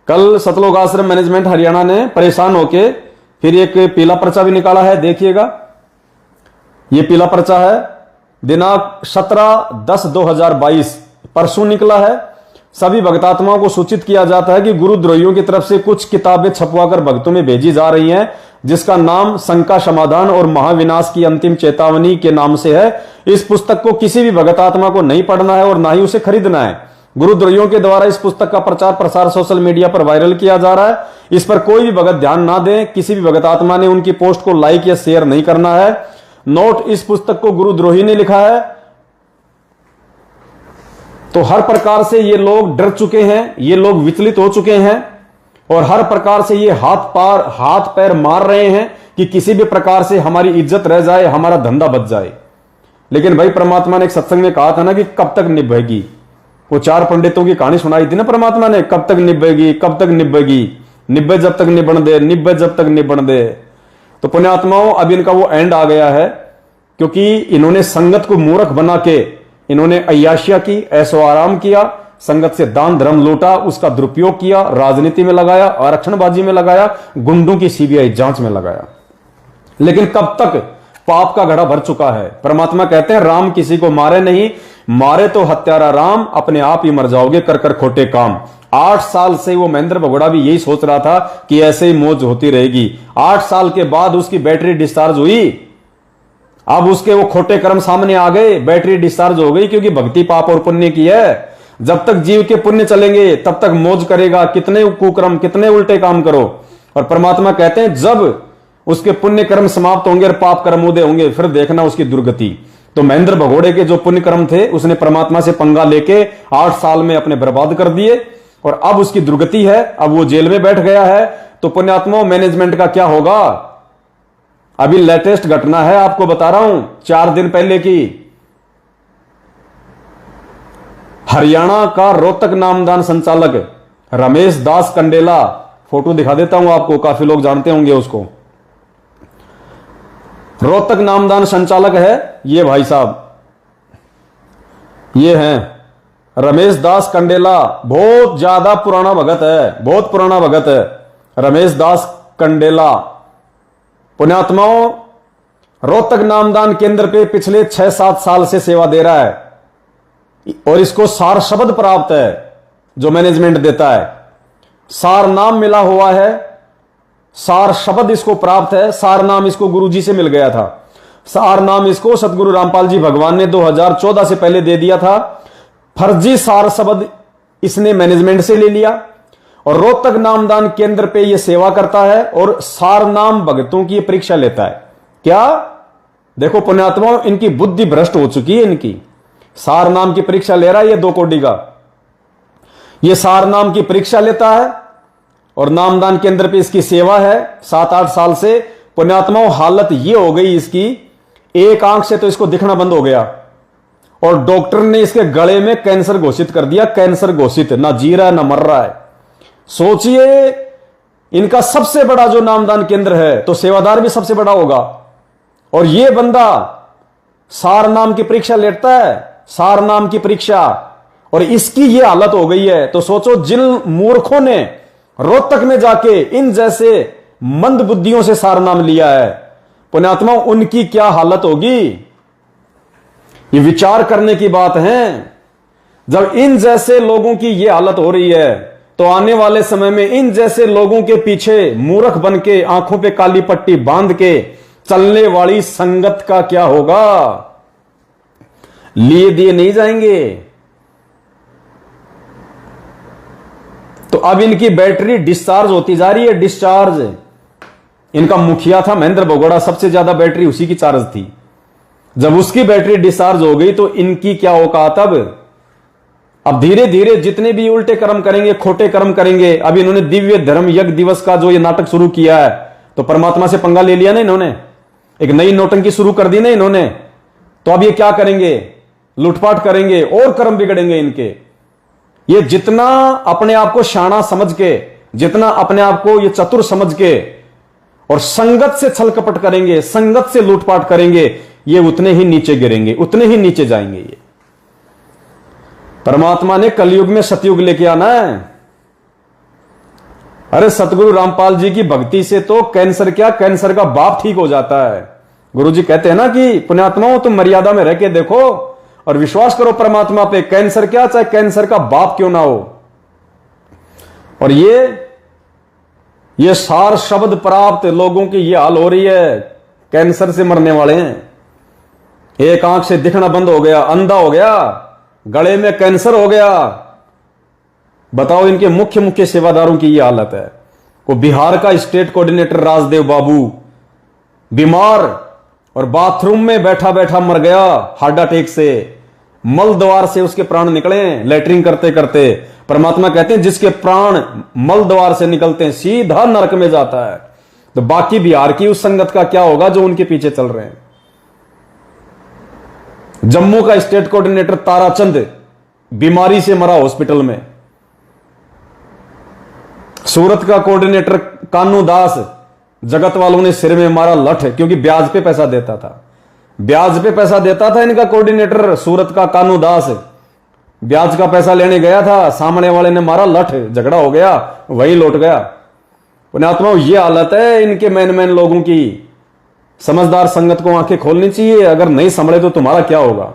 कल सतलोक आश्रम मैनेजमेंट हरियाणा ने परेशान होके फिर एक पीला पर्चा भी निकाला है। देखिएगा, ये पीला पर्चा है, दिनांक 17/10/2022 परसों निकला है। सभी भक्तात्माओं को सूचित किया जाता है कि गुरुद्रोहियों की तरफ से कुछ किताबें छपवाकर भक्तों में भेजी जा रही हैं, जिसका नाम शंका समाधान और महाविनाश की अंतिम चेतावनी के नाम से है। इस पुस्तक को किसी भी भक्तात्मा को नहीं पढ़ना है और ना ही उसे खरीदना है। गुरुद्रोहियों के द्वारा इस पुस्तक का प्रचार प्रसार सोशल मीडिया पर वायरल किया जा रहा है। इस पर कोई भी भगत ध्यान ना दें। किसी भी भक्तात्मा ने उनकी पोस्ट को लाइक या शेयर नहीं करना है। नोट, इस पुस्तक को गुरुद्रोही ने लिखा है। तो हर प्रकार से ये लोग डर चुके हैं, ये लोग विचलित हो चुके हैं और हर प्रकार से ये हाथ पैर मार रहे हैं कि किसी भी प्रकार से हमारी इज्जत रह जाए, हमारा धंधा बच जाए। लेकिन भाई परमात्मा ने एक सत्संग में कहा था ना कि कब तक निभेगी। वो 4 पंडितों की कहानी सुनाई थी ना परमात्मा ने, कब तक निभेगी, कब तक निभेगी, निभे जब तक निबण दे, निभे जब तक निबण दे। तो पुण्यात्माओं, अब इनका वो एंड आ गया है, क्योंकि इन्होंने संगत को मूर्ख बना के इन्होंने अय्याशिया की, ऐशो आराम किया, संगत से दान धर्म लूटा, उसका दुरुपयोग किया, राजनीति में लगाया, आरक्षणबाजी में लगाया, गुंडों की सीबीआई जांच में लगाया। लेकिन कब तक? पाप का घड़ा भर चुका है। परमात्मा कहते हैं राम किसी को मारे नहीं, मारे तो हत्यारा राम, अपने आप ही मर जाओगे कर कर खोटे काम। 8 साल से वो महेंद्र भगोड़ा भी यही सोच रहा था कि ऐसे ही मौज होती रहेगी। 8 साल के बाद उसकी बैटरी डिस्चार्ज हुई। अब उसके वो खोटे कर्म सामने आ गए, बैटरी डिस्चार्ज हो गई, क्योंकि भक्ति पाप और पुण्य की है। जब तक जीव के पुण्य चलेंगे तब तक मौज करेगा, कितने कुकर्म, कितने उल्टे काम करो। और परमात्मा कहते हैं जब उसके पुण्य कर्म समाप्त होंगे और पाप कर्म उदय होंगे, फिर देखना उसकी दुर्गति। तो महेंद्र भगोड़े के जो पुण्य कर्म थे, उसने परमात्मा से पंगा लेके 8 साल में अपने बर्बाद कर दिए और अब उसकी दुर्गति है। अब वो जेल में बैठ गया है। तो पुण्यात्माओं, मैनेजमेंट का क्या होगा? अभी लेटेस्ट घटना है, आपको बता रहा हूं, 4 दिन पहले की। हरियाणा का रोहतक नामदान संचालक रमेश दास कंडेला, फोटो दिखा देता हूं आपको, काफी लोग जानते होंगे उसको। रोहतक नामदान संचालक है ये भाई साहब, ये हैं रमेश दास कंडेला। बहुत ज्यादा पुराना भगत है, बहुत पुराना भगत है रमेश दास कंडेला। पुण्यात्माओं, रोहतक नामदान केंद्र पे पिछले 6-7 साल से सेवा दे रहा है और इसको सार शब्द प्राप्त है जो मैनेजमेंट देता है। सार नाम मिला हुआ है, सार शब्द इसको प्राप्त है। सार नाम इसको गुरुजी से मिल गया था। सार नाम इसको सतगुरु रामपाल जी भगवान ने 2014 से पहले दे दिया था। फर्जी सार शब्द इसने मैनेजमेंट से ले लिया और रोहतक नामदान केंद्र पे ये सेवा करता है और सार नाम भगतों की परीक्षा लेता है। क्या देखो पुण्यात्माओं, इनकी बुद्धि भ्रष्ट हो चुकी है। इनकी सार नाम की परीक्षा ले रहा है ये 2 कौड़ी का। ये सार नाम की परीक्षा लेता है और नामदान केंद्र पे इसकी सेवा है 7-8 साल से। पुण्यात्माओं, हालत ये हो गई इसकी, एक आंख से तो इसको दिखना बंद हो गया और डॉक्टर ने इसके गले में कैंसर घोषित कर दिया। कैंसर घोषित, ना जी रहा है ना मर रहा है। सोचिए, इनका सबसे बड़ा जो नामदान केंद्र है तो सेवादार भी सबसे बड़ा होगा और ये बंदा सार नाम की परीक्षा लेता है, सार नाम की परीक्षा, और इसकी ये हालत हो गई है। तो सोचो, जिन मूर्खों ने रोहतक में जाके इन जैसे मंद बुद्धियों से सार नाम लिया है, पुण्यात्मा, उनकी क्या हालत होगी। ये विचार करने की बात है। जब इन जैसे लोगों की ये हालत हो रही है तो आने वाले समय में इन जैसे लोगों के पीछे मूर्ख बन के, आंखों पे काली पट्टी बांध के चलने वाली संगत का क्या होगा। लिए दिए नहीं जाएंगे। तो अब इनकी बैटरी डिस्चार्ज होती जा रही है, डिस्चार्ज। इनका मुखिया था महेंद्र भगोड़ा, सबसे ज्यादा बैटरी उसी की चार्ज थी। जब उसकी बैटरी डिस्चार्ज हो गई तो इनकी क्या औकात। अब धीरे धीरे जितने भी उल्टे कर्म करेंगे, खोटे कर्म करेंगे। अब इन्होंने दिव्य धर्म यज्ञ दिवस का जो ये नाटक शुरू किया है, तो परमात्मा से पंगा ले लिया ना इन्होंने, एक नई नौटंकी शुरू कर दी ना इन्होंने। तो अब ये क्या करेंगे, लूटपाट करेंगे और कर्म बिगड़ेंगे इनके। ये जितना अपने आप को शाना समझ के, जितना अपने आप को ये चतुर समझ के और संगत से छल कपट करेंगे, संगत से लूटपाट करेंगे, ये उतने ही नीचे गिरेंगे, उतने ही नीचे जाएंगे। ये परमात्मा ने कलयुग में सतयुग लेके आना है। अरे सतगुरु रामपाल जी की भक्ति से तो कैंसर क्या, कैंसर का बाप ठीक हो जाता है। गुरु जी कहते हैं ना कि पुण्यात्माओं तुम मर्यादा में रह के देखो और विश्वास करो परमात्मा पे, कैंसर क्या, चाहे कैंसर का बाप क्यों ना हो। और ये सार शब्द प्राप्त लोगों की ये हाल हो रही है, कैंसर से मरने वाले हैं। एक आंख से दिखना बंद हो गया, अंधा हो गया, गले में कैंसर हो गया। बताओ, इनके मुख्य मुख्य सेवादारों की ये हालत है। वो बिहार का स्टेट कोऑर्डिनेटर राजदेव बाबू बीमार और बाथरूम में बैठा बैठा मर गया हार्ट अटैक से। मल द्वार से उसके प्राण निकले लैट्रिन करते करते। परमात्मा कहते हैं जिसके प्राण मल द्वार से निकलते हैं सीधा नरक में जाता है। तो बाकी बिहार की उस संगत का क्या होगा जो उनके पीछे चल रहे हैं। जम्मू का स्टेट कोऑर्डिनेटर ताराचंद बीमारी से मरा हॉस्पिटल में। सूरत का कोऑर्डिनेटर कानू दास, जगत वालों ने सिर में मारा लठ, क्योंकि ब्याज पे पैसा देता था। ब्याज पे पैसा देता था इनका कोऑर्डिनेटर सूरत का कानू दास। ब्याज का पैसा लेने गया था, सामने वाले ने मारा लठ, झगड़ा हो गया, वही लौट गया। पुण्यात्माओं, ये हालत है इनके मैन लोगों की। समझदार संगत को आंखें खोलनी चाहिए, अगर नहीं संभले तो तुम्हारा क्या होगा।